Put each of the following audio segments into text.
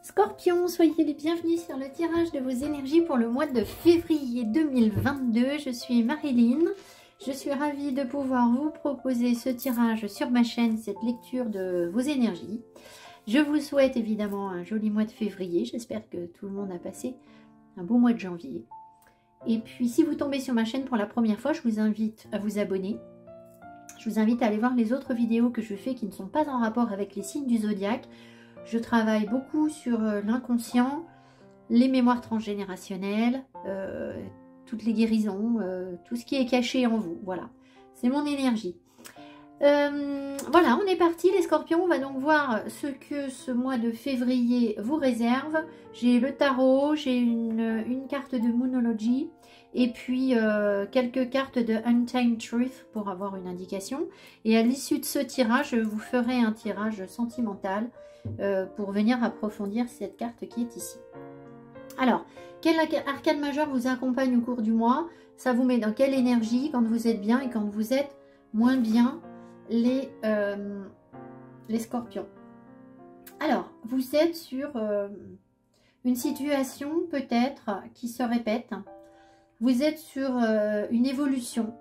Scorpion, soyez les bienvenus sur le tirage de vos énergies pour le mois de février 2022. Je suis Marilyn. Je suis ravie de pouvoir vous proposer ce tirage sur ma chaîne, cette lecture de vos énergies. Je vous souhaite évidemment un joli mois de février. J'espère que tout le monde a passé un beau mois de janvier. Et puis, si vous tombez sur ma chaîne pour la première fois, je vous invite à vous abonner. Je vous invite à aller voir les autres vidéos que je fais qui ne sont pas en rapport avec les signes du zodiaque. Je travaille beaucoup sur l'inconscient, les mémoires transgénérationnelles, toutes les guérisons, tout ce qui est caché en vous. Voilà, c'est mon énergie. Voilà, on est parti les scorpions. On va donc voir ce que ce mois de février vous réserve. J'ai le tarot, j'ai une carte de Moonology et puis quelques cartes de Untamed Truth pour avoir une indication. Et à l'issue de ce tirage, je vous ferai un tirage sentimental pour venir approfondir cette carte qui est ici. Alors, quel arcane majeur vous accompagne au cours du mois? Ça vous met dans quelle énergie quand vous êtes bien et quand vous êtes moins bien, les scorpions? Alors, vous êtes sur une situation peut-être qui se répète. Vous êtes sur une évolution.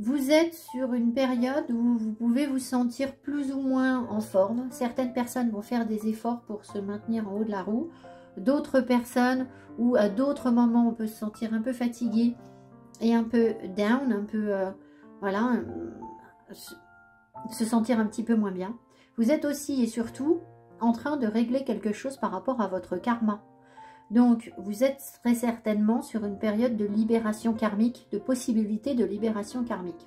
Vous êtes sur une période où vous pouvez vous sentir plus ou moins en forme. Certaines personnes vont faire des efforts pour se maintenir en haut de la roue. D'autres personnes, ou à d'autres moments, on peut se sentir un peu fatigué et un peu down, un peu, voilà, se sentir un petit peu moins bien. Vous êtes aussi et surtout en train de régler quelque chose par rapport à votre karma. Donc, vous êtes très certainement sur une période de libération karmique, de possibilité de libération karmique.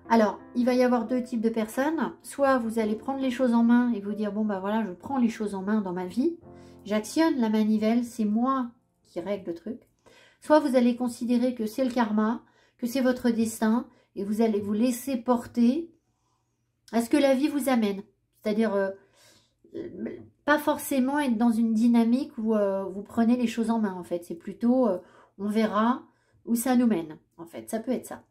Alors, il va y avoir deux types de personnes. Soit vous allez prendre les choses en main et vous dire, bon ben voilà, je prends les choses en main dans ma vie. J'actionne la manivelle, c'est moi qui règle le truc. Soit vous allez considérer que c'est le karma, que c'est votre destin et vous allez vous laisser porter à ce que la vie vous amène. C'est-à-dire... pas forcément être dans une dynamique où vous prenez les choses en main, en fait. C'est plutôt, on verra où ça nous mène, en fait. Ça peut être ça.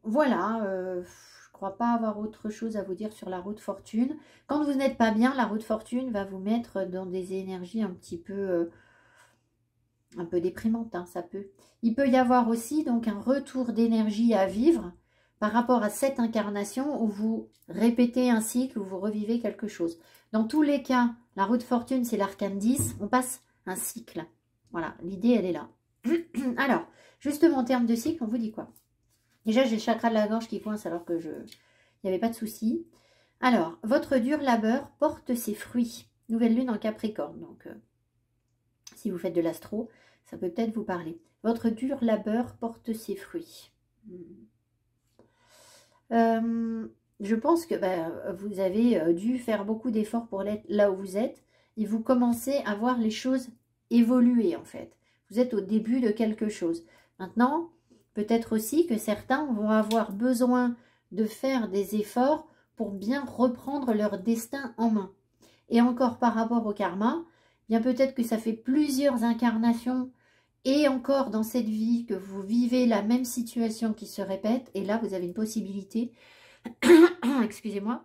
Voilà, je crois pas avoir autre chose à vous dire sur la roue de fortune. Quand vous n'êtes pas bien, la roue de fortune va vous mettre dans des énergies un peu déprimantes, hein, ça peut. Il peut y avoir aussi donc un retour d'énergie à vivre par rapport à cette incarnation où vous répétez un cycle, où vous revivez quelque chose. Dans tous les cas, la roue de fortune, c'est l'arcane 10, on passe un cycle. Voilà, l'idée, elle est là. Alors, justement, en termes de cycle, on vous dit quoi? Déjà, j'ai le chakra de la gorge qui coince alors que il n'y avait pas de souci. Alors, votre dur labeur porte ses fruits. Nouvelle lune en Capricorne, donc si vous faites de l'astro, ça peut peut-être vous parler. Votre dur labeur porte ses fruits. Je pense que vous avez dû faire beaucoup d'efforts pour être là où vous êtes et vous commencez à voir les choses évoluer en fait. Vous êtes au début de quelque chose. Maintenant, peut-être aussi que certains vont avoir besoin de faire des efforts pour bien reprendre leur destin en main. Et encore par rapport au karma, bien peut-être que ça fait plusieurs incarnations et encore dans cette vie que vous vivez la même situation qui se répète. Et là, vous avez une possibilité, excusez-moi,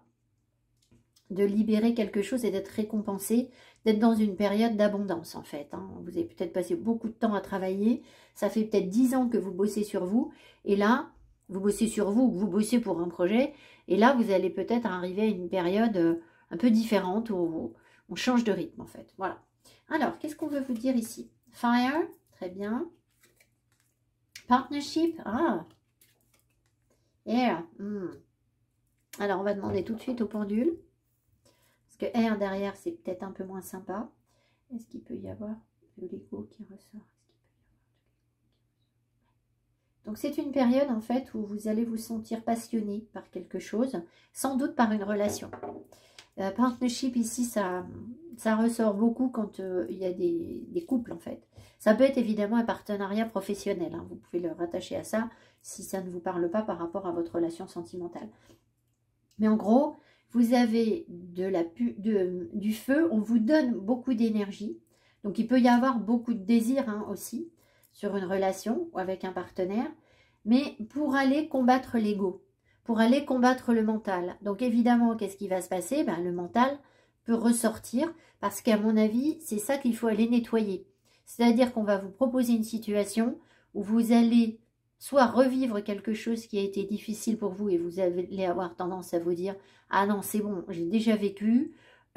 de libérer quelque chose et d'être récompensé, d'être dans une période d'abondance en fait. Hein. Vous avez peut-être passé beaucoup de temps à travailler. Ça fait peut-être 10 ans que vous bossez sur vous. Et là, vous bossez sur vous, vous bossez pour un projet. Et là, vous allez peut-être arriver à une période un peu différente où on change de rythme en fait. Voilà. Alors, qu'est-ce qu'on veut vous dire ici? Fire. Très bien. Partnership. Ah. Air. Alors, on va demander tout de suite au pendule. Parce que air derrière, c'est peut-être un peu moins sympa. Est-ce qu'il peut y avoir de l'écho qui ressort? Donc, c'est une période, en fait, où vous allez vous sentir passionné par quelque chose. Sans doute par une relation. Partnership, ici, ça ressort beaucoup quand il y a des couples, en fait. Ça peut être évidemment un partenariat professionnel. Hein. Vous pouvez le rattacher à ça si ça ne vous parle pas par rapport à votre relation sentimentale. Mais en gros, vous avez du feu, on vous donne beaucoup d'énergie. Donc, il peut y avoir beaucoup de désir hein, aussi sur une relation ou avec un partenaire. Mais pour aller combattre l'ego, pour aller combattre le mental. Donc évidemment, qu'est-ce qui va se passer? Ben, le mental peut ressortir parce qu'à mon avis, c'est ça qu'il faut aller nettoyer. C'est-à-dire qu'on va vous proposer une situation où vous allez soit revivre quelque chose qui a été difficile pour vous et vous allez avoir tendance à vous dire « Ah non, c'est bon, j'ai déjà vécu,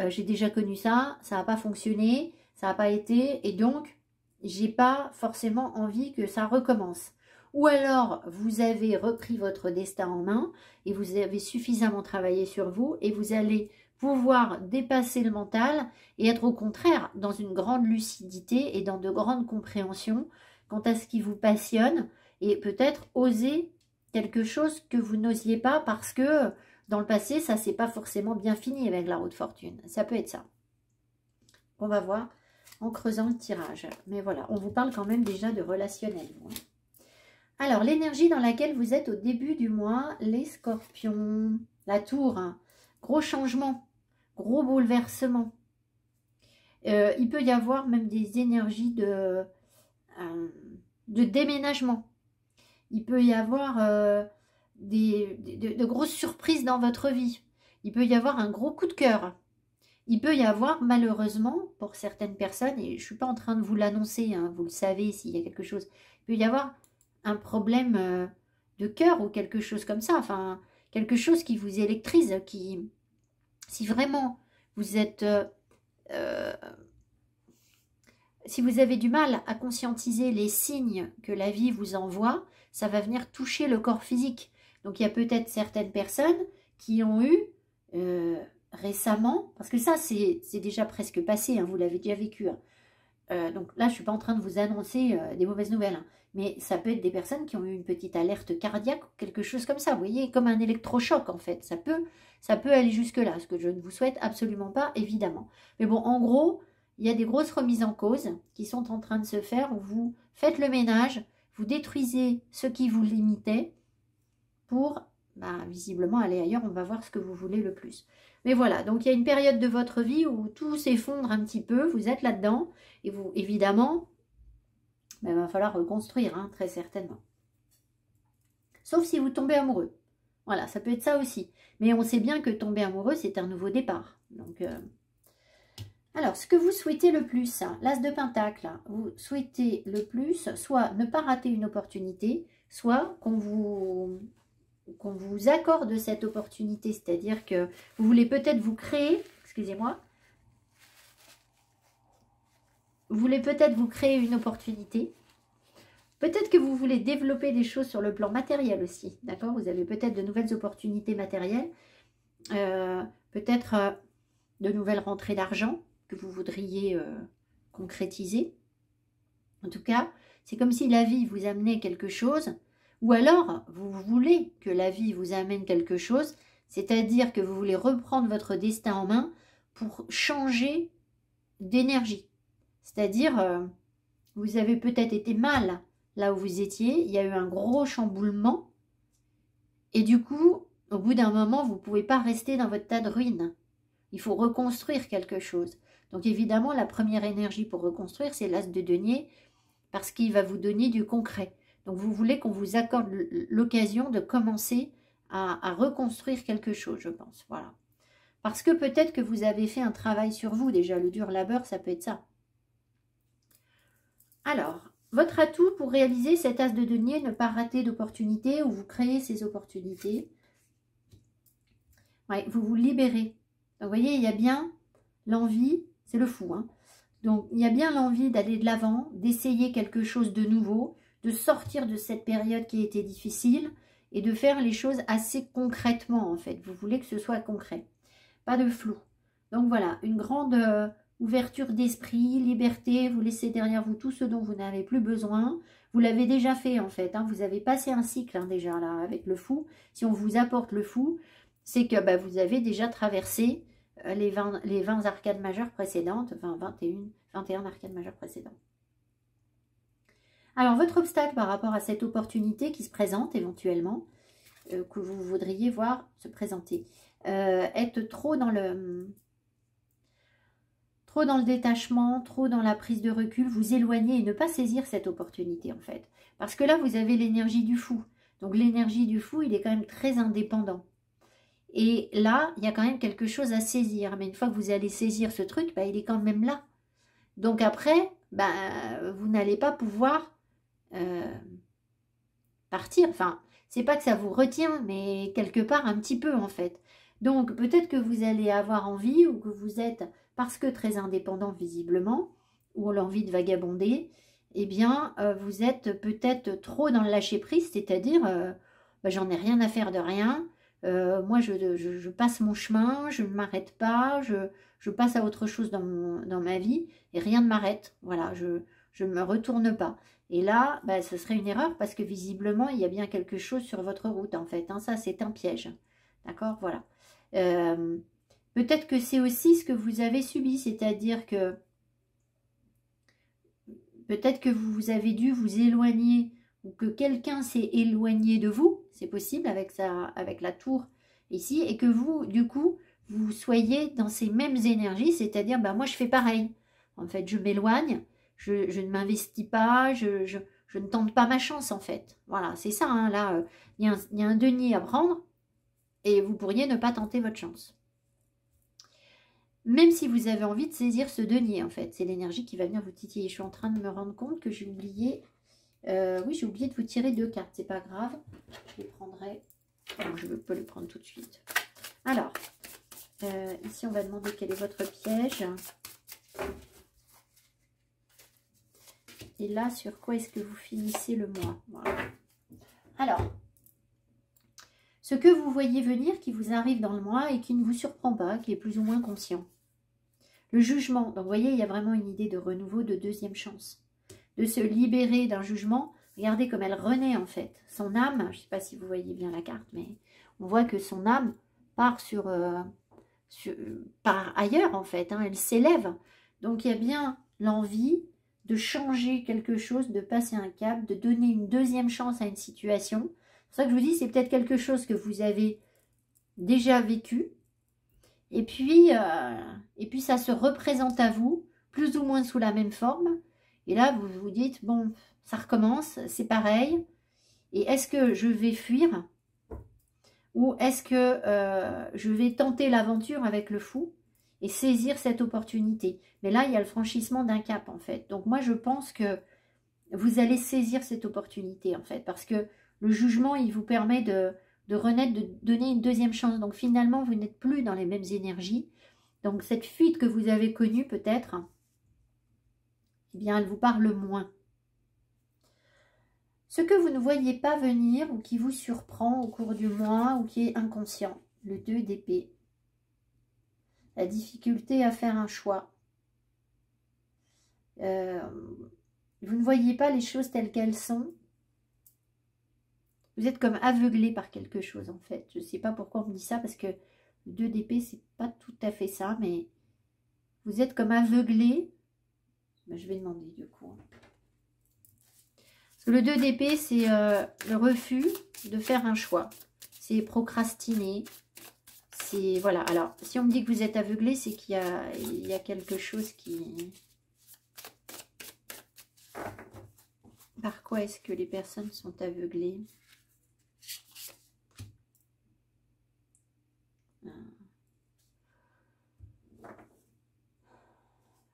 j'ai déjà connu ça, ça n'a pas fonctionné, ça n'a pas été et donc j'ai pas forcément envie que ça recommence. » Ou alors, vous avez repris votre destin en main et vous avez suffisamment travaillé sur vous et vous allez pouvoir dépasser le mental et être au contraire dans une grande lucidité et dans de grandes compréhensions quant à ce qui vous passionne et peut-être oser quelque chose que vous n'osiez pas parce que dans le passé, ça s'est pas forcément bien fini avec la roue de fortune. Ça peut être ça. On va voir en creusant le tirage. Mais voilà, on vous parle quand même déjà de relationnel. Alors, l'énergie dans laquelle vous êtes au début du mois, les scorpions, la tour, hein, gros changement, gros bouleversement. Il peut y avoir même des énergies de déménagement. Il peut y avoir de grosses surprises dans votre vie. Il peut y avoir un gros coup de cœur. Il peut y avoir malheureusement, pour certaines personnes, et je ne suis pas en train de vous l'annoncer, hein, vous le savez s'il y a quelque chose, il peut y avoir un problème de cœur ou quelque chose comme ça, enfin, quelque chose qui vous électrise, qui, si vraiment vous êtes, si vous avez du mal à conscientiser les signes que la vie vous envoie, ça va venir toucher le corps physique. Donc il y a peut-être certaines personnes qui ont eu récemment, parce que ça c'est déjà presque passé, hein, vous l'avez déjà vécu, hein. Donc là, je ne suis pas en train de vous annoncer des mauvaises nouvelles, hein, mais ça peut être des personnes qui ont eu une petite alerte cardiaque ou quelque chose comme ça, vous voyez, comme un électrochoc en fait. Ça peut aller jusque-là, ce que je ne vous souhaite absolument pas, évidemment. Mais bon, en gros, il y a des grosses remises en cause qui sont en train de se faire, où vous faites le ménage, vous détruisez ce qui vous limitait pour, visiblement, aller ailleurs. On va voir ce que vous voulez le plus. Mais voilà, donc il y a une période de votre vie où tout s'effondre un petit peu, vous êtes là-dedans, et vous, évidemment, il va falloir reconstruire, hein, très certainement. Sauf si vous tombez amoureux. Voilà, ça peut être ça aussi. Mais on sait bien que tomber amoureux, c'est un nouveau départ. Donc, alors, ce que vous souhaitez le plus, hein, l'As de Pentacle, vous souhaitez le plus, soit ne pas rater une opportunité, soit qu'on vous accorde cette opportunité, c'est-à-dire que vous voulez peut-être vous créer, excusez-moi, vous voulez peut-être vous créer une opportunité, peut-être que vous voulez développer des choses sur le plan matériel aussi, d'accord? Vous avez peut-être de nouvelles opportunités matérielles, peut-être de nouvelles rentrées d'argent que vous voudriez concrétiser. En tout cas, c'est comme si la vie vous amenait quelque chose. Ou alors, vous voulez que la vie vous amène quelque chose, c'est-à-dire que vous voulez reprendre votre destin en main pour changer d'énergie. C'est-à-dire, vous avez peut-être été mal là où vous étiez, il y a eu un gros chamboulement, et du coup, au bout d'un moment, vous ne pouvez pas rester dans votre tas de ruines. Il faut reconstruire quelque chose. Donc évidemment, la première énergie pour reconstruire, c'est l'As de denier, parce qu'il va vous donner du concret. Donc, vous voulez qu'on vous accorde l'occasion de commencer à reconstruire quelque chose, je pense. Voilà. Parce que peut-être que vous avez fait un travail sur vous déjà. Le dur labeur, ça peut être ça. Alors, votre atout pour réaliser cet As de denier, ne pas rater d'opportunités ou vous créez ces opportunités. Ouais, vous vous libérez. Donc, vous voyez, il y a bien l'envie, c'est le fou, hein. Donc, il y a bien l'envie d'aller de l'avant, d'essayer quelque chose de nouveau, de sortir de cette période qui a été difficile et de faire les choses assez concrètement, en fait. Vous voulez que ce soit concret, pas de flou. Donc, voilà, une grande ouverture d'esprit, liberté, vous laissez derrière vous tout ce dont vous n'avez plus besoin. Vous l'avez déjà fait, en fait, hein. Vous avez passé un cycle, hein, déjà, là, avec le fou. Si on vous apporte le fou, c'est que vous avez déjà traversé les 20 arcades majeures précédentes, enfin 21 arcades majeures précédentes. Alors, votre obstacle par rapport à cette opportunité qui se présente éventuellement, que vous voudriez voir se présenter, être trop dans le détachement, trop dans la prise de recul, vous éloigner et ne pas saisir cette opportunité en fait. Parce que là, vous avez l'énergie du fou. Donc l'énergie du fou, il est quand même très indépendant. Et là, il y a quand même quelque chose à saisir. Mais une fois que vous allez saisir ce truc, bah, il est quand même là. Donc après, bah, vous n'allez pas pouvoir partir. Enfin, c'est pas que ça vous retient, mais quelque part un petit peu en fait. Donc peut-être que vous allez avoir envie ou que vous êtes, parce que très indépendant visiblement, ou l'envie de vagabonder, eh bien vous êtes peut-être trop dans le lâcher prise, c'est-à-dire bah, j'en ai rien à faire de rien. Moi je passe mon chemin, je ne m'arrête pas, je passe à autre chose dans ma vie et rien ne m'arrête. Voilà, je ne me retourne pas. Et là, bah, ce serait une erreur parce que visiblement, il y a bien quelque chose sur votre route en fait. Hein. Ça, c'est un piège. D'accord. Voilà. Peut-être que c'est aussi ce que vous avez subi, c'est-à-dire que peut-être que vous avez dû vous éloigner ou que quelqu'un s'est éloigné de vous, c'est possible avec la tour ici, et que vous, du coup, vous soyez dans ces mêmes énergies, c'est-à-dire, bah, moi je fais pareil. En fait, je m'éloigne, je ne m'investis pas, je ne tente pas ma chance en fait. Voilà, c'est ça, hein, là, il y a un denier à prendre et vous pourriez ne pas tenter votre chance. Même si vous avez envie de saisir ce denier, en fait. C'est l'énergie qui va venir vous titiller. Je suis en train de me rendre compte que j'ai oublié... oui, j'ai oublié de vous tirer 2 cartes. C'est pas grave. Je les prendrai... Alors, je peux les prendre tout de suite. Alors, ici, on va demander quel est votre piège. Et là, sur quoi est-ce que vous finissez le mois? Voilà. Alors, ce que vous voyez venir, qui vous arrive dans le mois et qui ne vous surprend pas, qui est plus ou moins conscient. Le jugement, donc vous voyez, il y a vraiment une idée de renouveau, de deuxième chance. De se libérer d'un jugement. Regardez comme elle renaît en fait. Son âme, je ne sais pas si vous voyez bien la carte, mais on voit que son âme part par ailleurs en fait. Hein, elle s'élève. Donc il y a bien l'envie de changer quelque chose, de passer un cap, de donner une deuxième chance à une situation. C'est pour ça que je vous dis, c'est peut-être quelque chose que vous avez déjà vécu. Et puis ça se représente à vous, plus ou moins sous la même forme. Et là, vous vous dites, bon, ça recommence, c'est pareil. Et est-ce que je vais fuir? Ou est-ce que je vais tenter l'aventure avec le fou et saisir cette opportunité? Mais là, il y a le franchissement d'un cap, en fait. Donc moi, je pense que vous allez saisir cette opportunité, en fait. Parce que le jugement, il vous permet de renaître, de donner une deuxième chance. Donc finalement, vous n'êtes plus dans les mêmes énergies. Donc cette fuite que vous avez connue, peut-être, eh bien, elle vous parle moins. Ce que vous ne voyez pas venir ou qui vous surprend au cours du mois ou qui est inconscient, le 2 d'épée. La difficulté à faire un choix. Vous ne voyez pas les choses telles qu'elles sont. Vous êtes comme aveuglé par quelque chose en fait. Je ne sais pas pourquoi on me dit ça parce que le 2 d'épée, c'est pas tout à fait ça, mais vous êtes comme aveuglé. Ben, je vais demander du coup. Parce que le 2 d'épée, c'est le refus de faire un choix. C'est procrastiner. C'est voilà. Alors, si on me dit que vous êtes aveuglé, c'est qu'il y a quelque chose qui... Par quoi est-ce que les personnes sont aveuglées?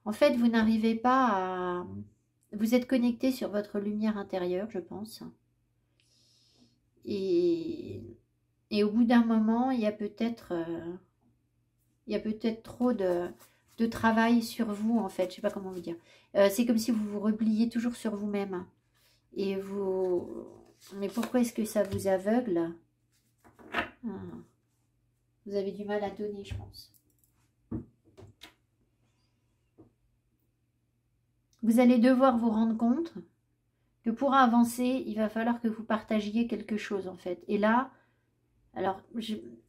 En fait, vous n'arrivez pas à... Vous êtes connecté sur votre lumière intérieure, je pense. Et au bout d'un moment, il y a peut-être trop de travail sur vous, en fait. Je ne sais pas comment vous dire. C'est comme si vous vous repliez toujours sur vous-même. Et vous... Mais pourquoi est-ce que ça vous aveugle? Vous avez du mal à donner, je pense. Vous allez devoir vous rendre compte que pour avancer, il va falloir que vous partagiez quelque chose, en fait. Et là, alors,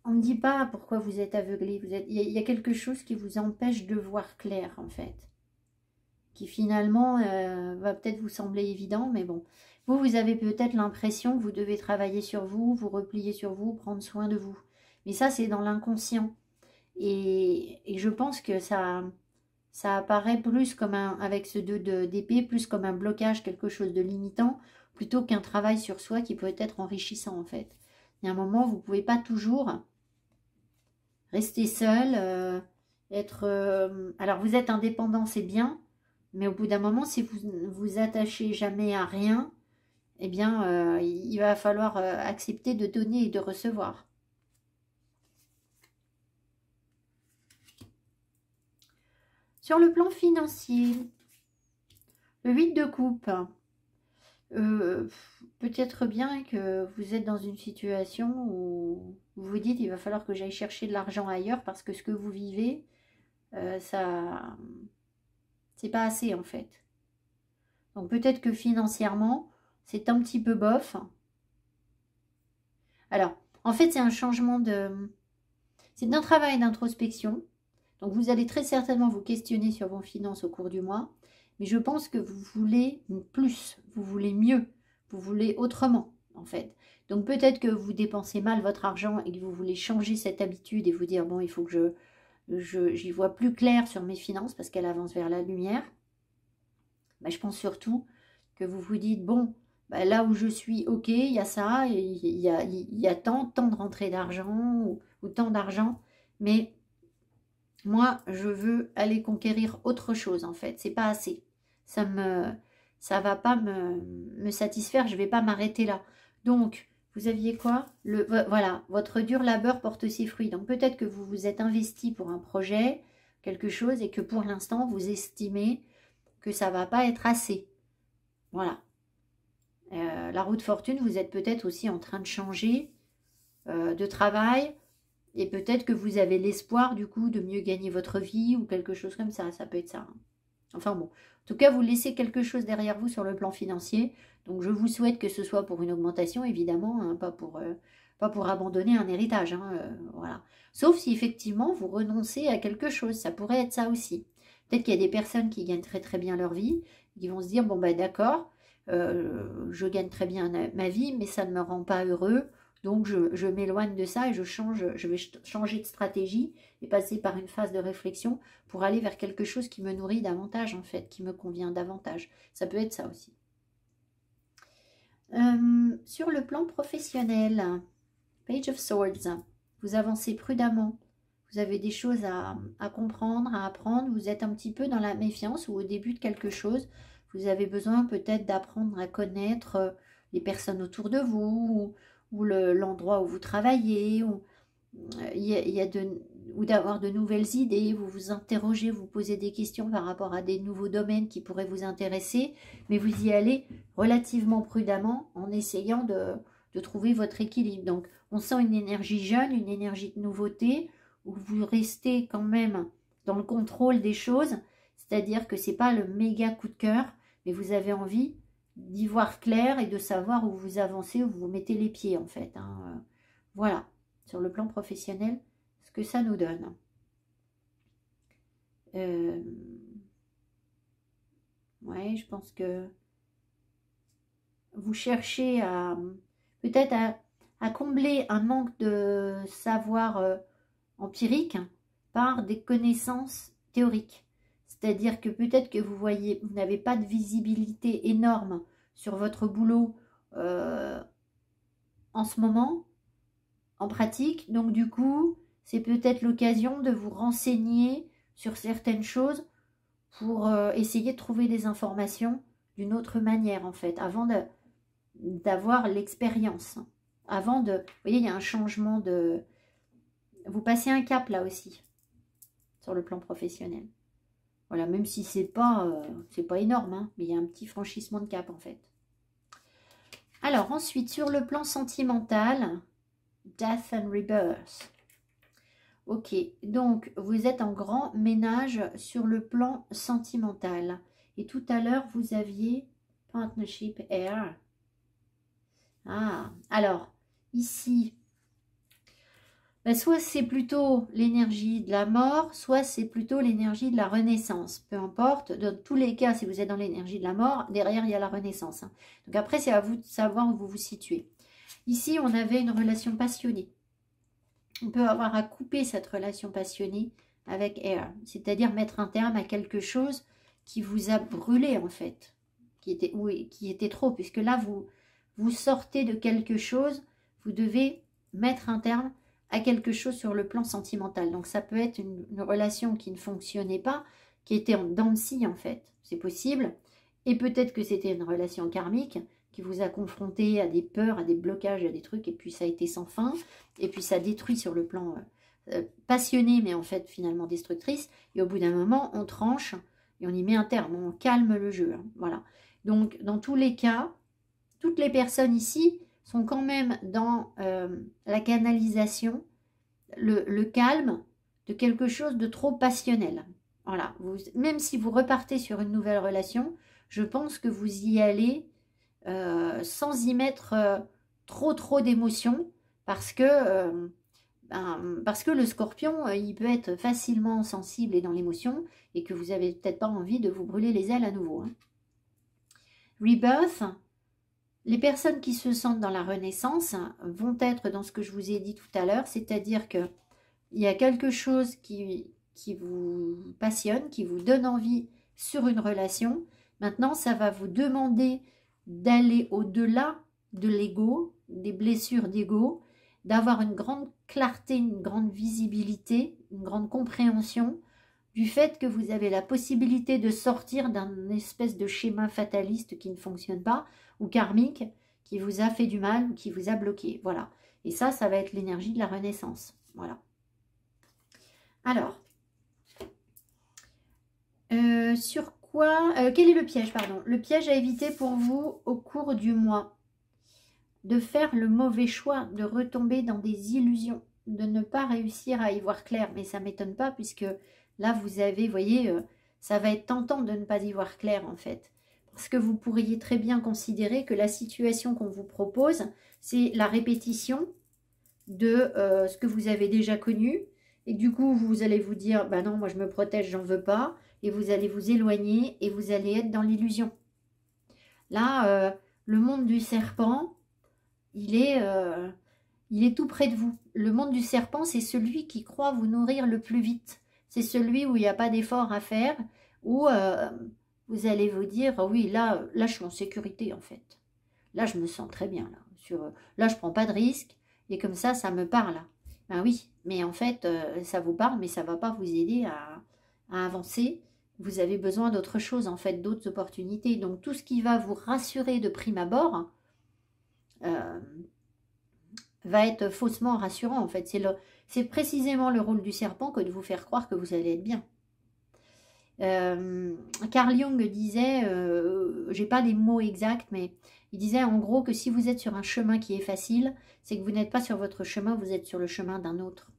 on ne dit pas pourquoi vous êtes aveuglé. Il y a quelque chose qui vous empêche de voir clair, en fait. Qui finalement va peut-être vous sembler évident, mais bon. Vous avez peut-être l'impression que vous devez travailler sur vous, vous replier sur vous, prendre soin de vous. Mais ça, c'est dans l'inconscient. Et je pense que ça apparaît plus comme avec ce 2 d'épée, plus comme un blocage, quelque chose de limitant, plutôt qu'un travail sur soi qui peut être enrichissant en fait. Il y a un moment, vous ne pouvez pas toujours rester seul, alors vous êtes indépendant, c'est bien, mais au bout d'un moment, si vous ne vous attachez jamais à rien, eh bien, il va falloir accepter de donner et de recevoir. Sur le plan financier, le 8 de coupe, peut-être bien que vous êtes dans une situation où vous vous dites il va falloir que j'aille chercher de l'argent ailleurs parce que ce que vous vivez, ça, c'est pas assez en fait. Donc peut-être que financièrement, c'est un petit peu bof. Alors, en fait, c'est un changement de... C'est un travail d'introspection. Donc vous allez très certainement vous questionner sur vos finances au cours du mois. Mais je pense que vous voulez plus, vous voulez mieux, vous voulez autrement, en fait. Donc peut-être que vous dépensez mal votre argent et que vous voulez changer cette habitude et vous dire, bon, il faut que j'y vois plus clair sur mes finances parce qu'elles avancent vers la lumière. Mais je pense surtout que vous vous dites, bon, bah là où je suis, ok, il y a ça, il y a tant de rentrées d'argent ou tant d'argent, mais moi, je veux aller conquérir autre chose, en fait. C'est pas assez. Ça va pas me satisfaire. Je vais pas m'arrêter là. Donc, vous aviez quoi? Voilà, votre dur labeur porte ses fruits. Donc, peut-être que vous vous êtes investi pour un projet, quelque chose, et que pour l'instant, vous estimez que ça va pas être assez. Voilà. La roue de fortune, vous êtes peut-être aussi en train de changer de travail. Et peut-être que vous avez l'espoir, du coup, de mieux gagner votre vie ou quelque chose comme ça. Ça peut être ça. Enfin bon. En tout cas, vous laissez quelque chose derrière vous sur le plan financier. Donc, je vous souhaite que ce soit pour une augmentation, évidemment, hein, pas pour abandonner un héritage. Hein, voilà. Sauf si, effectivement, vous renoncez à quelque chose. Ça pourrait être ça aussi. Peut-être qu'il y a des personnes qui gagnent très très bien leur vie, qui vont se dire, bon, ben d'accord, je gagne très bien ma vie, mais ça ne me rend pas heureux. Donc, je m'éloigne de ça et je vais changer de stratégie et passer par une phase de réflexion pour aller vers quelque chose qui me nourrit davantage, en fait, qui me convient davantage. Ça peut être ça aussi. Sur le plan professionnel, Page of Swords, vous avancez prudemment. Vous avez des choses à comprendre, à apprendre. Vous êtes un petit peu dans la méfiance ou au début de quelque chose. Vous avez besoin peut-être d'apprendre à connaître les personnes autour de vous ou l'endroit où vous travaillez, ou d'avoir de nouvelles idées, vous vous interrogez, vous posez des questions par rapport à des nouveaux domaines qui pourraient vous intéresser, mais vous y allez relativement prudemment en essayant de trouver votre équilibre. Donc, on sent une énergie jeune, une énergie de nouveauté, où vous restez quand même dans le contrôle des choses, c'est-à-dire que ce n'est pas le méga coup de cœur, mais vous avez envie d'y voir clair et de savoir où vous avancez, où vous mettez les pieds en fait. Hein. Voilà, sur le plan professionnel, ce que ça nous donne. Ouais, je pense que vous cherchez peut-être à combler un manque de savoir empirique par des connaissances théoriques. C'est-à-dire que peut-être que vous n'avez pas de visibilité énorme sur votre boulot en ce moment, en pratique. Donc du coup, c'est peut-être l'occasion de vous renseigner sur certaines choses pour essayer de trouver des informations d'une autre manière en fait, avant d'avoir l'expérience. Avant de... Vous voyez, il y a un changement de... Vous passez un cap là aussi, sur le plan professionnel. Voilà, même si c'est pas énorme, hein, mais il y a un petit franchissement de cap en fait. Alors ensuite, sur le plan sentimental, Death and Rebirth. Ok, donc vous êtes en grand ménage sur le plan sentimental. Et tout à l'heure, vous aviez Partnership Air. Ah, alors, ici, ben, soit c'est plutôt l'énergie de la mort, soit c'est plutôt l'énergie de la renaissance. Peu importe, dans tous les cas, si vous êtes dans l'énergie de la mort, derrière, il y a la renaissance. Hein. Donc après, c'est à vous de savoir où vous vous situez. Ici, on avait une relation passionnée. On peut avoir à couper cette relation passionnée avec Air, c'est-à-dire mettre un terme à quelque chose qui vous a brûlé, en fait, qui était trop, puisque là, vous sortez de quelque chose, vous devez mettre un terme à quelque chose sur le plan sentimental. Donc ça peut être une relation qui ne fonctionnait pas, qui était en dents de scie en fait, c'est possible. Et peut-être que c'était une relation karmique qui vous a confronté à des peurs, à des blocages, à des trucs, et puis ça a été sans fin, et puis ça détruit sur le plan passionné, mais en fait finalement destructrice, et au bout d'un moment, on tranche, et on y met un terme, on calme le jeu, hein, voilà. Donc dans tous les cas, toutes les personnes ici sont quand même dans la canalisation, le calme de quelque chose de trop passionnel. Voilà, même si vous repartez sur une nouvelle relation, je pense que vous y allez sans y mettre trop d'émotions, parce que le scorpion, il peut être facilement sensible et dans l'émotion, et que vous n'avez peut-être pas envie de vous brûler les ailes à nouveau. Hein. Rebirth, les personnes qui se sentent dans la renaissance vont être dans ce que je vous ai dit tout à l'heure, c'est-à-dire qu'il y a quelque chose qui vous passionne, qui vous donne envie sur une relation. Maintenant, ça va vous demander d'aller au-delà de l'ego, des blessures d'ego, d'avoir une grande clarté, une grande visibilité, une grande compréhension du fait que vous avez la possibilité de sortir d'un espèce de schéma fataliste qui ne fonctionne pas, ou karmique, qui vous a fait du mal, ou qui vous a bloqué. Voilà. Et ça va être l'énergie de la renaissance. Voilà. Alors, sur quoi... quel est le piège, pardon? Le piège à éviter pour vous au cours du mois. De faire le mauvais choix, de retomber dans des illusions, de ne pas réussir à y voir clair. Mais ça ne m'étonne pas, puisque là, vous avez, vous voyez, ça va être tentant de ne pas y voir clair, en fait. Parce que vous pourriez très bien considérer que la situation qu'on vous propose, c'est la répétition de ce que vous avez déjà connu. Et du coup, vous allez vous dire, bah non, moi je me protège, j'en veux pas. Et vous allez vous éloigner et vous allez être dans l'illusion. Là, le monde du serpent, il est tout près de vous. Le monde du serpent, c'est celui qui croit vous nourrir le plus vite. C'est celui où il n'y a pas d'effort à faire, où vous allez vous dire, oui, là, je suis en sécurité en fait. Là, je me sens très bien. Là, je ne prends pas de risque et comme ça me parle. Ben oui, mais en fait, ça vous parle, mais ça ne va pas vous aider à avancer. Vous avez besoin d'autre chose, en fait, d'autres opportunités. Donc, tout ce qui va vous rassurer de prime abord va être faussement rassurant, en fait. C'est précisément le rôle du serpent que de vous faire croire que vous allez être bien. Carl Jung disait, j'ai pas les mots exacts, mais il disait en gros que si vous êtes sur un chemin qui est facile, c'est que vous n'êtes pas sur votre chemin, vous êtes sur le chemin d'un autre.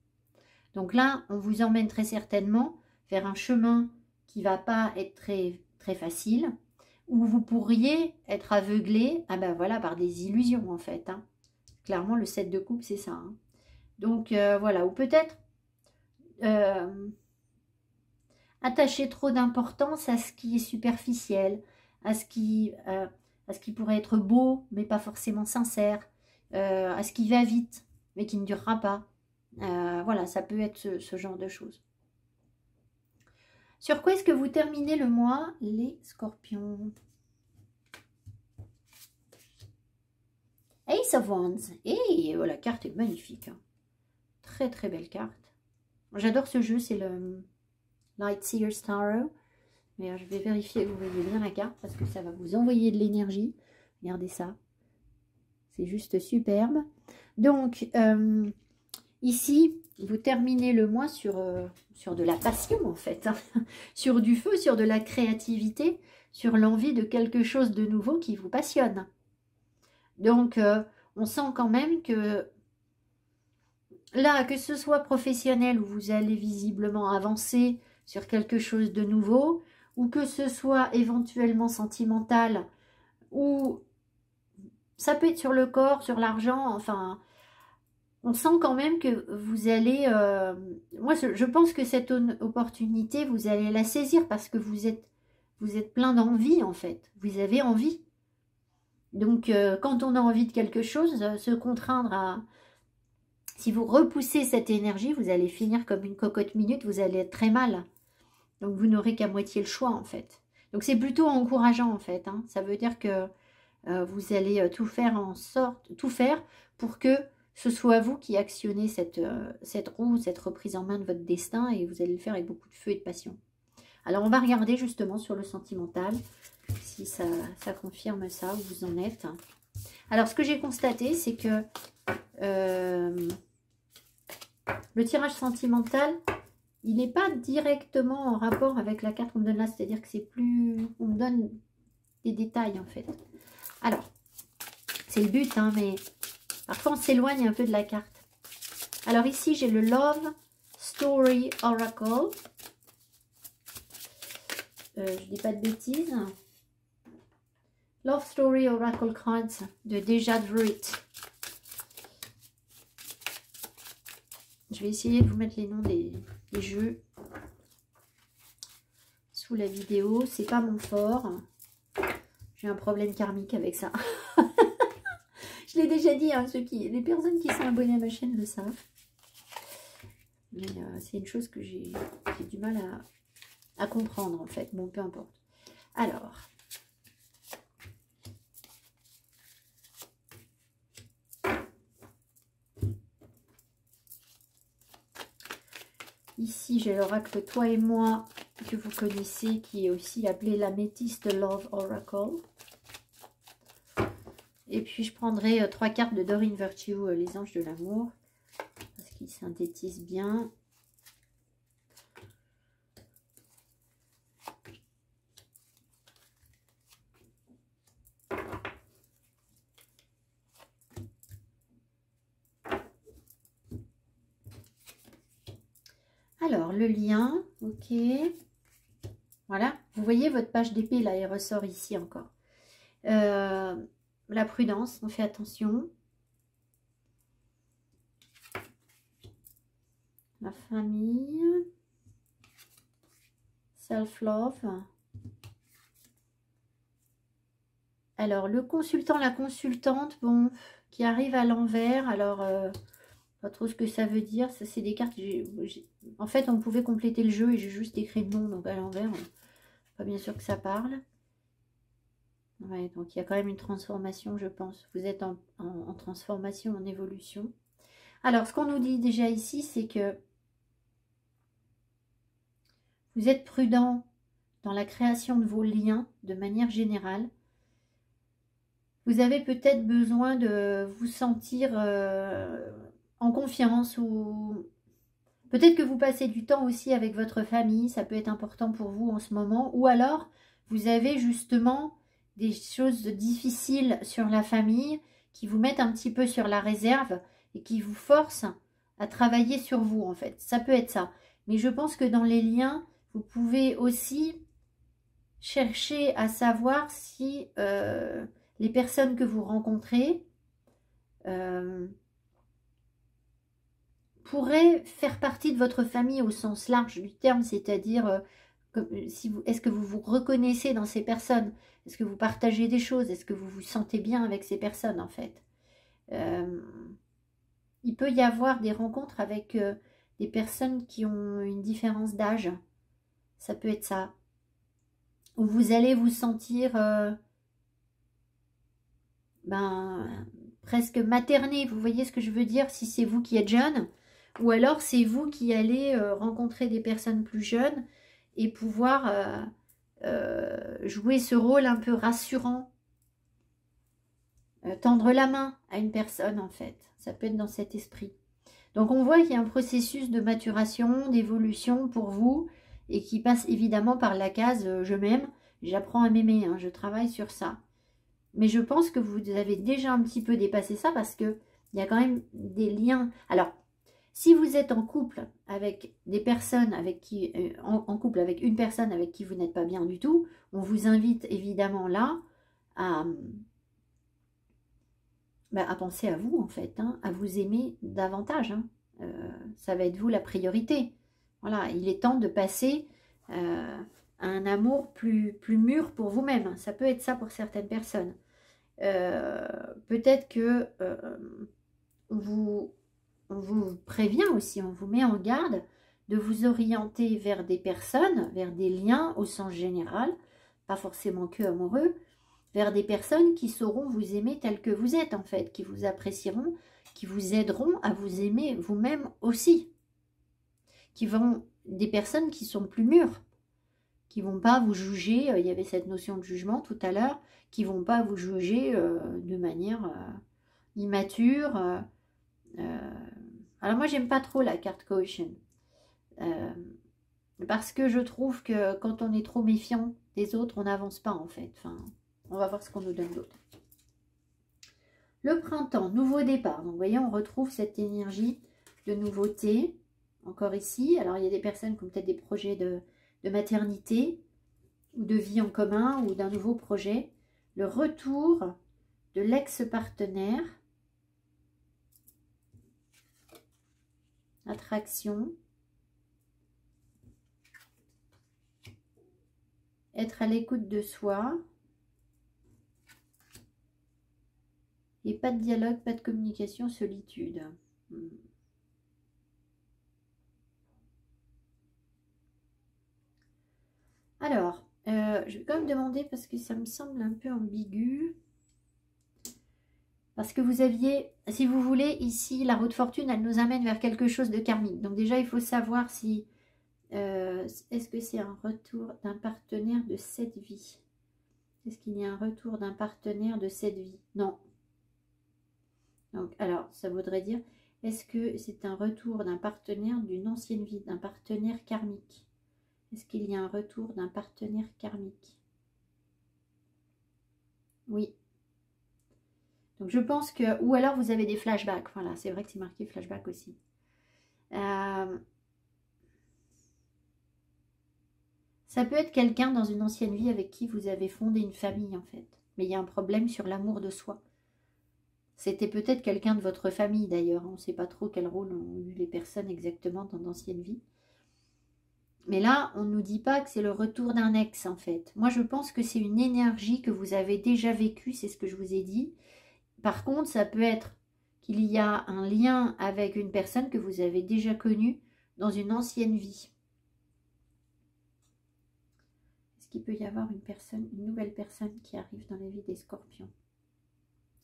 Donc là, on vous emmène très certainement vers un chemin qui va pas être très facile, où vous pourriez être aveuglé, voilà, par des illusions en fait. Hein. Clairement, le 7 de coupe, c'est ça. Hein. Donc voilà, ou peut-être attacher trop d'importance à ce qui est superficiel, à ce qui pourrait être beau, mais pas forcément sincère, à ce qui va vite, mais qui ne durera pas. Voilà, ça peut être ce genre de choses. Sur quoi est-ce que vous terminez le mois, les scorpions? Ace of Wands. Et la carte est magnifique. Hein. Très très belle carte. J'adore ce jeu, c'est le Light Seer's Tarot. Mais je vais vérifier que vous voyez bien la carte parce que ça va vous envoyer de l'énergie. Regardez ça. C'est juste superbe. Donc, ici, vous terminez le mois sur de la passion en fait. Hein. Sur du feu, sur de la créativité, sur l'envie de quelque chose de nouveau qui vous passionne. Donc, on sent quand même que là, que ce soit professionnel où vous allez visiblement avancer sur quelque chose de nouveau, ou que ce soit éventuellement sentimental, ou ça peut être sur le corps, sur l'argent, enfin, on sent quand même que vous allez... moi, je pense que cette opportunité, vous allez la saisir parce que vous êtes plein d'envie, en fait. Vous avez envie. Donc, quand on a envie de quelque chose, se contraindre à... Si vous repoussez cette énergie, vous allez finir comme une cocotte minute, vous allez être très mal. Donc, vous n'aurez qu'à moitié le choix, en fait. Donc c'est plutôt encourageant en fait, hein. Ça veut dire que vous allez tout faire pour que ce soit vous qui actionnez cette roue, cette reprise en main de votre destin, et vous allez le faire avec beaucoup de feu et de passion. Alors on va regarder justement sur le sentimental, si ça confirme ça, où vous en êtes. Alors ce que j'ai constaté, c'est que le tirage sentimental, il n'est pas directement en rapport avec la carte qu'on me donne là, c'est-à-dire que c'est plus... on me donne des détails en fait. Alors, c'est le but, hein, mais parfois on s'éloigne un peu de la carte. Alors ici, j'ai le Love Story Oracle. Je dis pas de bêtises. Love Story Oracle Cards de Deja Druid. Je vais essayer de vous mettre les noms des jeux sous la vidéo. C'est pas mon fort. J'ai un problème karmique avec ça. Je l'ai déjà dit, hein, les personnes qui sont abonnées à ma chaîne le savent. Mais c'est une chose que j'ai du mal à comprendre en fait. Bon, peu importe. Alors. Ici, j'ai l'oracle Toi et moi, que vous connaissez, qui est aussi appelé l'Améthyste Love Oracle. Et puis, je prendrai 3 cartes de Doreen Virtue, les anges de l'amour, parce qu'ils synthétisent bien. Alors, le lien, ok. Voilà, vous voyez votre page d'épée, là, elle ressort ici encore. La prudence, on fait attention. La famille. Self-love. Alors, le consultant, la consultante, bon, qui arrive à l'envers. Alors, pas trop ce que ça veut dire. Ça, c'est des cartes. En fait, on pouvait compléter le jeu et j'ai juste écrit le nom. Donc, à l'envers, pas bien sûr que ça parle. Ouais, donc il y a quand même une transformation, je pense. Vous êtes en transformation, en évolution. Alors, ce qu'on nous dit déjà ici, c'est que vous êtes prudent dans la création de vos liens de manière générale. Vous avez peut-être besoin de vous sentir en confiance, ou peut-être que vous passez du temps aussi avec votre famille. Ça peut être important pour vous en ce moment. Ou alors, vous avez justement des choses difficiles sur la famille qui vous mettent un petit peu sur la réserve et qui vous forcent à travailler sur vous, en fait. Ça peut être ça. Mais je pense que dans les liens, vous pouvez aussi chercher à savoir si les personnes que vous rencontrez pourraient faire partie de votre famille au sens large du terme, c'est-à-dire est-ce que vous vous reconnaissez dans ces personnes? Est-ce que vous partagez des choses? Est-ce que vous vous sentez bien avec ces personnes, en fait? Il peut y avoir des rencontres avec des personnes qui ont une différence d'âge. Ça peut être ça. Où vous allez vous sentir presque materné. Vous voyez ce que je veux dire? Si c'est vous qui êtes jeune. Ou alors c'est vous qui allez rencontrer des personnes plus jeunes et pouvoir jouer ce rôle un peu rassurant. Tendre la main à une personne, en fait. Ça peut être dans cet esprit. Donc on voit qu'il y a un processus de maturation, d'évolution pour vous, et qui passe évidemment par la case je m'aime, j'apprends à m'aimer, hein, je travaille sur ça. Mais je pense que vous avez déjà un petit peu dépassé ça, parce que il y a quand même des liens. Alors, si vous êtes en couple avec des personnes avec qui, en couple avec une personne avec qui vous n'êtes pas bien du tout, on vous invite évidemment là à penser à vous, en fait, hein, à vous aimer davantage. Hein. Ça va être vous la priorité. Voilà, il est temps de passer à un amour plus mûr pour vous-même. Ça peut être ça pour certaines personnes. Peut-être que on vous prévient aussi, on vous met en garde de vous orienter vers des personnes, vers des liens au sens général, pas forcément que amoureux, vers des personnes qui sauront vous aimer tel que vous êtes en fait, qui vous apprécieront, qui vous aideront à vous aimer vous-même aussi, des personnes qui sont plus mûres, qui vont pas vous juger, il y avait cette notion de jugement tout à l'heure, qui vont pas vous juger de manière immature. Alors moi j'aime pas trop la carte caution, parce que je trouve que quand on est trop méfiant des autres, on n'avance pas en fait. Enfin, on va voir ce qu'on nous donne d'autre. Le printemps, nouveau départ. Donc vous voyez, on retrouve cette énergie de nouveauté, encore ici. Alors il y a des personnes qui ont peut-être des projets de maternité, ou de vie en commun, ou d'un nouveau projet. Le retour de l'ex-partenaire. Attraction. Être à l'écoute de soi. Et pas de dialogue, pas de communication, solitude. Alors, je vais quand même demander, parce que ça me semble un peu ambigu. Parce que vous aviez, si vous voulez, ici, la roue de fortune, elle nous amène vers quelque chose de karmique. Donc déjà, il faut savoir si... est-ce que c'est un retour d'un partenaire de cette vie? Est-ce qu'il y a un retour d'un partenaire de cette vie? Non. Donc, alors, ça voudrait dire, est-ce que c'est un retour d'un partenaire d'une ancienne vie, d'un partenaire karmique? Est-ce qu'il y a un retour d'un partenaire karmique? Oui. Donc, je pense que... Ou alors, vous avez des flashbacks. Voilà, c'est vrai que c'est marqué flashback aussi. Ça peut être quelqu'un dans une ancienne vie avec qui vous avez fondé une famille, en fait. Mais il y a un problème sur l'amour de soi. C'était peut-être quelqu'un de votre famille, d'ailleurs. On ne sait pas trop quel rôle ont eu les personnes exactement dans d'anciennes vies. Mais là, on ne nous dit pas que c'est le retour d'un ex, en fait. Moi, je pense que c'est une énergie que vous avez déjà vécue, c'est ce que je vous ai dit. Par contre, ça peut être qu'il y a un lien avec une personne que vous avez déjà connue dans une ancienne vie. Est-ce qu'il peut y avoir une nouvelle personne qui arrive dans la vie des scorpions?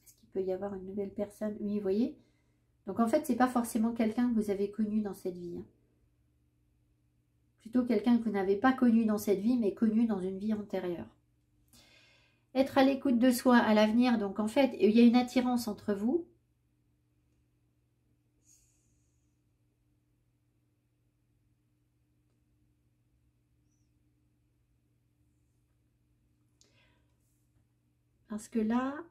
Est-ce qu'il peut y avoir une nouvelle personne? Oui, vous voyez. Donc, en fait, ce n'est pas forcément quelqu'un que vous avez connu dans cette vie. Plutôt quelqu'un que vous n'avez pas connu dans cette vie, mais connu dans une vie antérieure. Être à l'écoute de soi à l'avenir. Donc, en fait, il y a une attirance entre vous. Parce que là...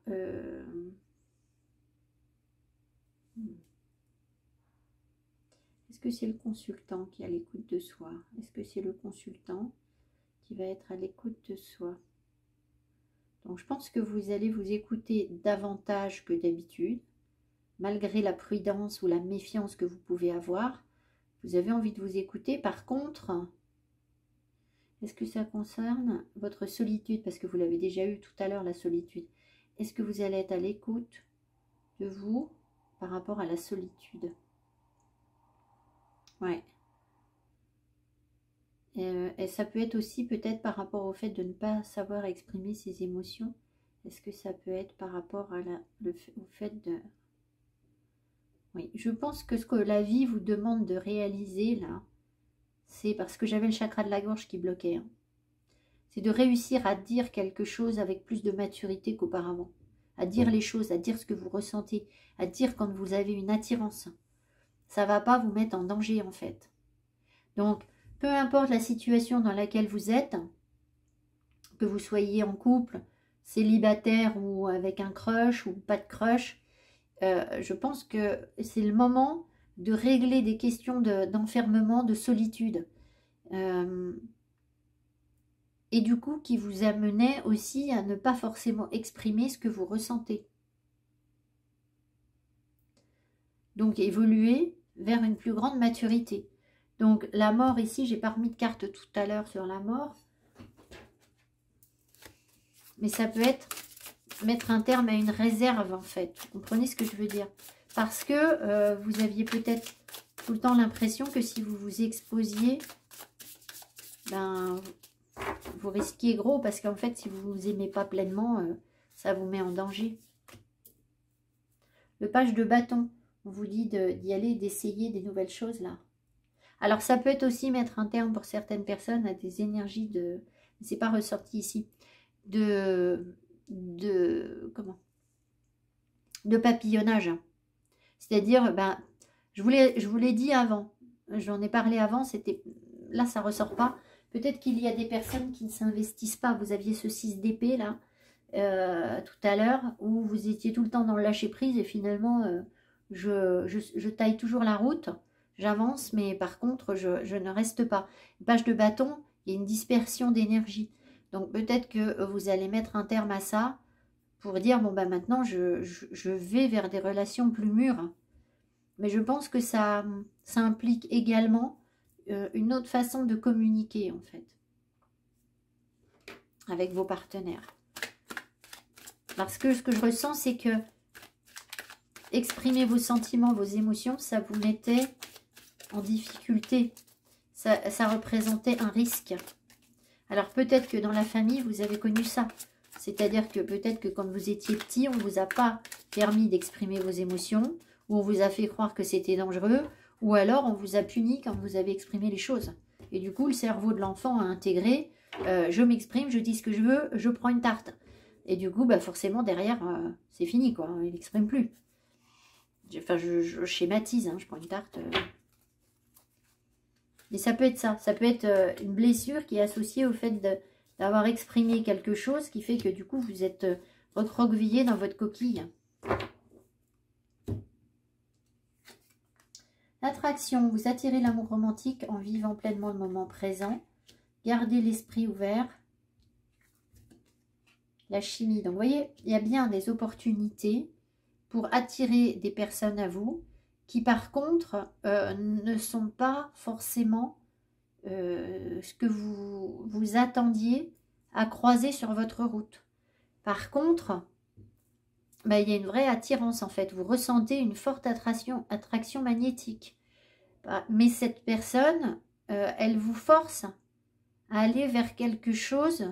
Est-ce que c'est le consultant qui est à l'écoute de soi? Est-ce que c'est le consultant qui va être à l'écoute de soi? Donc, je pense que vous allez vous écouter davantage que d'habitude. Malgré la prudence ou la méfiance que vous pouvez avoir, vous avez envie de vous écouter. Par contre, est-ce que ça concerne votre solitude? Parce que vous l'avez déjà eu tout à l'heure, la solitude. Est-ce que vous allez être à l'écoute de vous par rapport à la solitude? Ouais. Et ça peut être aussi peut-être par rapport au fait de ne pas savoir exprimer ses émotions. Est-ce que ça peut être par rapport à au fait de... Oui, je pense que ce que la vie vous demande de réaliser là, c'est parce que j'avais le chakra de la gorge qui bloquait. Hein. C'est de réussir à dire quelque chose avec plus de maturité qu'auparavant. À dire les choses, à dire ce que vous ressentez, à dire quand vous avez une attirance. Ça ne va pas vous mettre en danger en fait. Donc, peu importe la situation dans laquelle vous êtes, que vous soyez en couple, célibataire ou avec un crush ou pas de crush, je pense que c'est le moment de régler des questions d'enfermement, de solitude. Et du coup, qui vous amenait aussi à ne pas forcément exprimer ce que vous ressentez. Donc, évoluer vers une plus grande maturité. Donc, la mort ici, j'ai pas remis de carte tout à l'heure sur la mort. Mais ça peut être mettre un terme à une réserve, en fait. Vous comprenez ce que je veux dire? Parce que vous aviez peut-être tout le temps l'impression que si vous vous exposiez, ben, vous risquez gros parce qu'en fait, si vous vous aimez pas pleinement, ça vous met en danger. Le page de bâton, on vous dit d'y aller, d'essayer des nouvelles choses là. Alors, ça peut être aussi mettre un terme pour certaines personnes à des énergies de... C'est pas ressorti ici. Comment? De papillonnage. C'est-à-dire, ben, je vous l'ai dit avant. J'en ai parlé avant. C'était là, ça ressort pas. Peut-être qu'il y a des personnes qui ne s'investissent pas. Vous aviez ce 6 d'épée là, tout à l'heure, où vous étiez tout le temps dans le lâcher-prise et finalement, je taille toujours la route. J'avance, mais par contre, je ne reste pas. Page de bâton, il y a une dispersion d'énergie. Donc peut-être que vous allez mettre un terme à ça pour dire, bon ben maintenant, je vais vers des relations plus mûres. Mais je pense que ça implique également une autre façon de communiquer, en fait, avec vos partenaires. Parce que ce que je ressens, c'est que exprimer vos sentiments, vos émotions, ça vous mettait en difficulté. Ça représentait un risque. Alors peut-être que dans la famille, vous avez connu ça. C'est-à-dire que peut-être que quand vous étiez petit, on ne vous a pas permis d'exprimer vos émotions, ou on vous a fait croire que c'était dangereux, ou alors on vous a puni quand vous avez exprimé les choses. Et du coup, le cerveau de l'enfant a intégré, je m'exprime, je dis ce que je veux, je prends une tarte. Et du coup, bah forcément, derrière, c'est fini, quoi. Il n'exprime plus. Enfin, je schématise, hein, je prends une tarte... Mais ça peut être ça. Ça peut être une blessure qui est associée au fait d'avoir exprimé quelque chose qui fait que du coup, vous êtes recroquevillé dans votre coquille. L'attraction. Vous attirez l'amour romantique en vivant pleinement le moment présent. Gardez l'esprit ouvert. La chimie. Donc, vous voyez, il y a bien des opportunités pour attirer des personnes à vous qui par contre ne sont pas forcément ce que vous attendiez à croiser sur votre route. Par contre, ben, il y a une vraie attirance en fait. Vous ressentez une forte attraction magnétique. Mais cette personne, elle vous force à aller vers quelque chose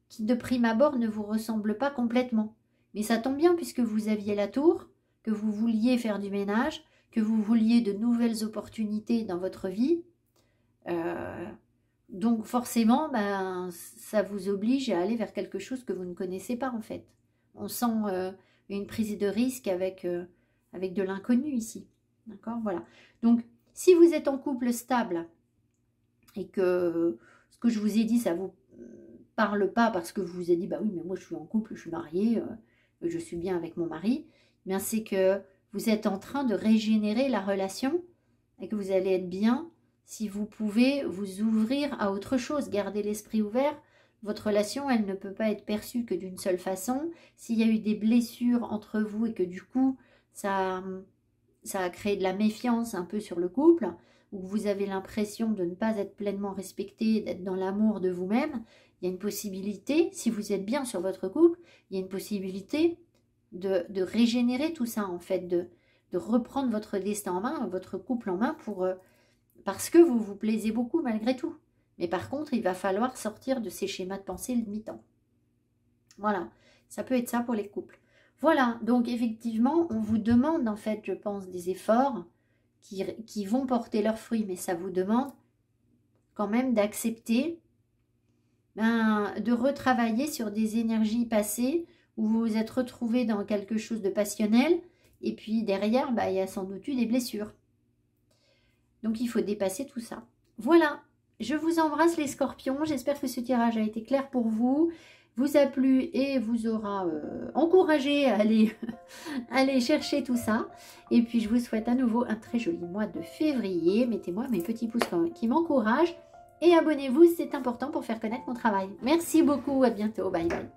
qui de prime abord ne vous ressemble pas complètement. Mais ça tombe bien puisque vous aviez la tour, que vous vouliez faire du ménage, que vous vouliez de nouvelles opportunités dans votre vie. Donc forcément, ben, ça vous oblige à aller vers quelque chose que vous ne connaissez pas en fait. On sent une prise de risque avec de l'inconnu ici. D'accord, voilà. Donc, si vous êtes en couple stable et que ce que je vous ai dit, ça ne vous parle pas parce que vous vous avez dit, bah oui, mais moi je suis en couple, je suis mariée, je suis bien avec mon mari, bien c'est que vous êtes en train de régénérer la relation et que vous allez être bien si vous pouvez vous ouvrir à autre chose, garder l'esprit ouvert. Votre relation, elle ne peut pas être perçue que d'une seule façon. S'il y a eu des blessures entre vous et que du coup, ça a créé de la méfiance un peu sur le couple, ou que vous avez l'impression de ne pas être pleinement respecté, d'être dans l'amour de vous-même, il y a une possibilité, si vous êtes bien sur votre couple, il y a une possibilité de régénérer tout ça, en fait, de reprendre votre destin en main, votre couple en main, parce que vous vous plaisez beaucoup malgré tout. Mais par contre, il va falloir sortir de ces schémas de pensée limitants. Voilà, ça peut être ça pour les couples. Voilà, donc effectivement, on vous demande en fait, je pense, des efforts qui vont porter leurs fruits, mais ça vous demande quand même d'accepter, de retravailler sur des énergies passées où vous vous êtes retrouvé dans quelque chose de passionnel et puis derrière, il y a sans doute eu des blessures. Donc, il faut dépasser tout ça. Voilà, je vous embrasse les scorpions. J'espère que ce tirage a été clair pour vous, vous a plu et vous aura encouragé à aller chercher tout ça. Et puis, je vous souhaite à nouveau un très joli mois de février. Mettez-moi mes petits pouces qui m'encouragent. Et abonnez-vous, c'est important pour faire connaître mon travail. Merci beaucoup, à bientôt, bye bye.